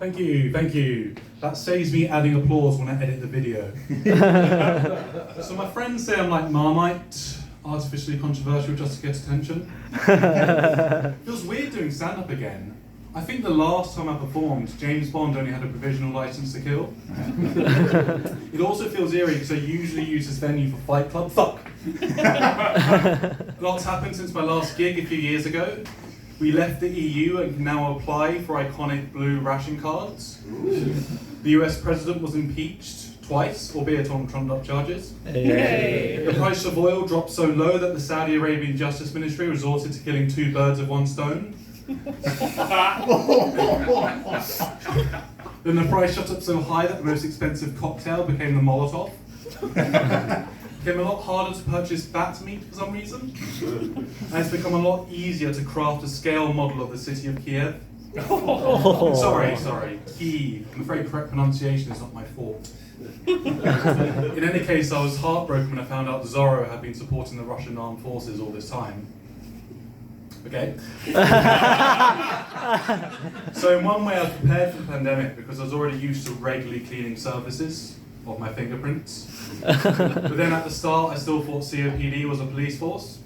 Thank you, thank you. That saves me adding applause when I edit the video. So my friends say I'm like Marmite, artificially controversial just to get attention. Feels weird doing stand-up again. I think the last time I performed, James Bond only had a provisional license to kill. It also feels eerie because I usually use this venue for Fight Club. Fuck! Lots happened since my last gig a few years ago. We left the EU and can now apply for iconic blue ration cards. The US president was impeached twice, albeit on trumped-up charges. Yay. The price of oil dropped so low that the Saudi Arabian Justice Ministry resorted to killing 2 birds with 1 stone. Then the price shot up so high that the most expensive cocktail became the Molotov. Became a lot harder to purchase bat meat for some reason. And it's become a lot easier to craft a scale model of the city of Kiev. Sorry, Kiev. I'm afraid correct pronunciation is not my fault. In any case, I was heartbroken when I found out Zorro had been supporting the Russian armed forces all this time. Okay. So in one way I was prepared for the pandemic because I was already used to regularly cleaning surfaces of my fingerprints. But then at the start I still thought COPD was a police force.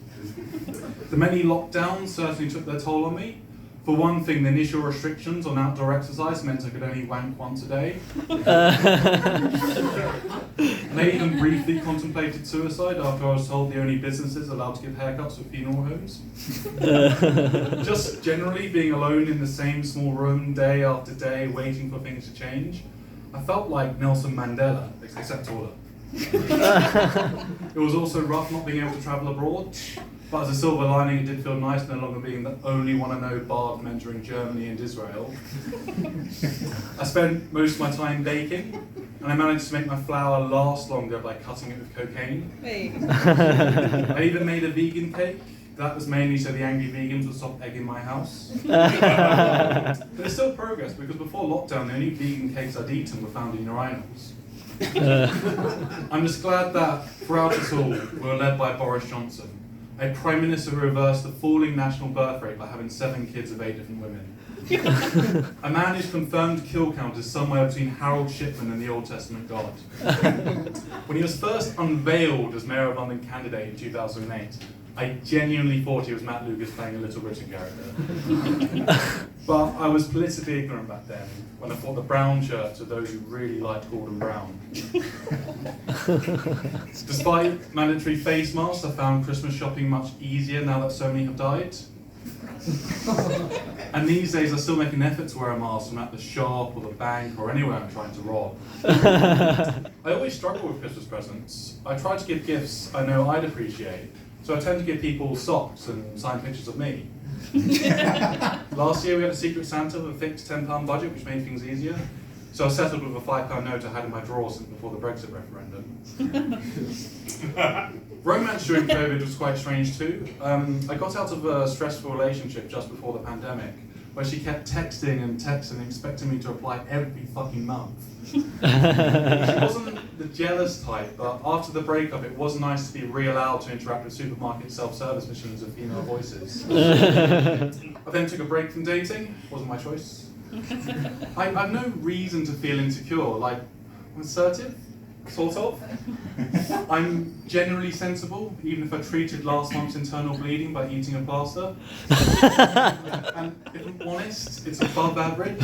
The many lockdowns certainly took their toll on me. For one thing, the initial restrictions on outdoor exercise meant I could only wank once a day. And I even briefly contemplated suicide after I was told the only businesses allowed to give haircuts were funeral homes. Just generally being alone in the same small room day after day, waiting for things to change, I felt like Nelson Mandela, except taller. It was also rough not being able to travel abroad. But as a silver lining, it did feel nice no longer being the only one I know bard mentoring Germany and Israel. I spent most of my time baking, and I managed to make my flour last longer by cutting it with cocaine. Hey. I even made a vegan cake. That was mainly so the angry vegans would stop egging my house. But there's still progress, because before lockdown, the only vegan cakes I'd eaten were found in urinals. I'm just glad that throughout it all, we were led by Boris Johnson, a Prime Minister who reversed the falling national birth rate by having 7 kids of 8 different women. A man whose confirmed kill count is somewhere between Harold Shipman and the Old Testament God. When he was first unveiled as Mayor of London candidate in 2008, I genuinely thought he was Matt Lucas playing a Little Britain character. But I was politically ignorant back then, when I thought the brown shirts were those who really liked Gordon Brown. Despite mandatory face masks, I found Christmas shopping much easier now that so many have died. And these days I still make an effort to wear a mask when I'm at the shop or the bank or anywhere I'm trying to rob. I always struggle with Christmas presents. I try to give gifts I know I'd appreciate, so I tend to give people socks and signed pictures of me. Last year we had a Secret Santa with a fixed £10 budget, which made things easier. So I settled with a £5 note I had in my drawer since before the Brexit referendum. Romance during COVID was quite strange too. I got out of a stressful relationship just before the pandemic, where she kept texting and expecting me to reply every fucking month. She wasn't the jealous type, but after the breakup it was nice to be re-allowed to interact with supermarket self-service machines with female voices. I then took a break from dating, wasn't my choice. I have no reason to feel insecure, like, I'm assertive, sort of. I'm generally sensible, even if I treated last month's internal bleeding by eating a plaster. And if I'm honest, it's above average,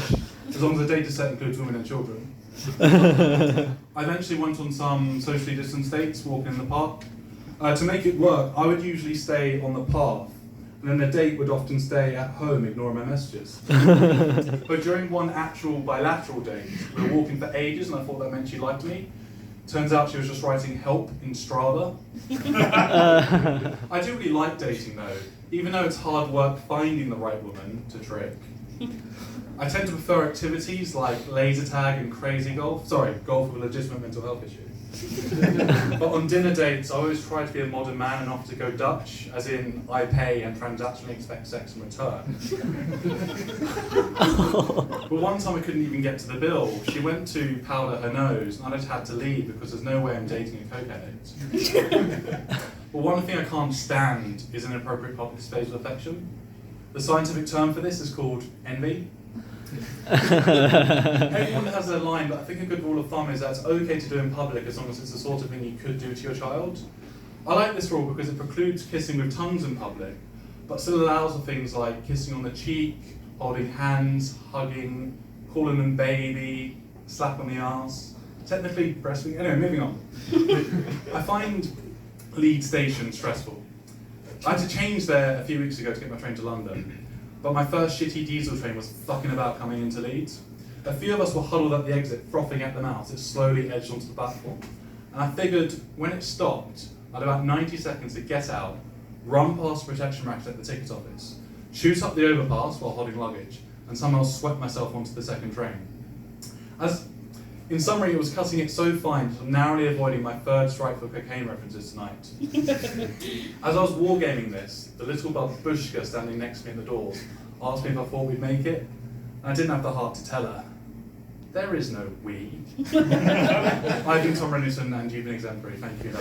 as long as the data set includes women and children. I eventually went on some socially distanced dates, walking in the park. To make it work, I would usually stay on the path, and then the date would often stay at home ignoring my messages. But during one actual bilateral date, we were walking for ages and I thought that meant she liked me. Turns out she was just writing help in Strava. I do really like dating though, even though it's hard work finding the right woman to trick. I tend to prefer activities like laser tag and crazy golf. Sorry, golf with a legitimate mental health issue. But on dinner dates, I always try to be a modern man and offer to go Dutch, as in I pay and transactionally expect sex in return. But one time I couldn't even get to the bill. She went to powder her nose and I just had to leave because there's no way I'm dating a coke addict. But one thing I can't stand is inappropriate public displays of affection. The scientific term for this is called envy. Everyone has their line, but I think a good rule of thumb is that it's okay to do in public as long as it's the sort of thing you could do to your child. I like this rule because it precludes kissing with tongues in public, but still allows for things like kissing on the cheek, holding hands, hugging, calling them baby, slap on the arse, technically breastfeeding. Anyway, moving on. I find Leeds Station stressful. I had to change there a few weeks ago to get my train to London, but my first shitty diesel train was fucking about coming into Leeds. A few of us were huddled at the exit, frothing at the mouth as it slowly edged onto the platform. And I figured when it stopped, I had about 90 seconds to get out, run past the protection racks at the ticket office, shoot up the overpass while holding luggage, and somehow swept myself onto the second train. In summary, it was cutting it so fine that I'm narrowly avoiding my third strike for cocaine references tonight. As I was wargaming this, the little babushka standing next to me at the doors asked me if I thought we'd make it, and I didn't have the heart to tell her. There is no we. I've been TomRed, and you've been exemplary. Thank you.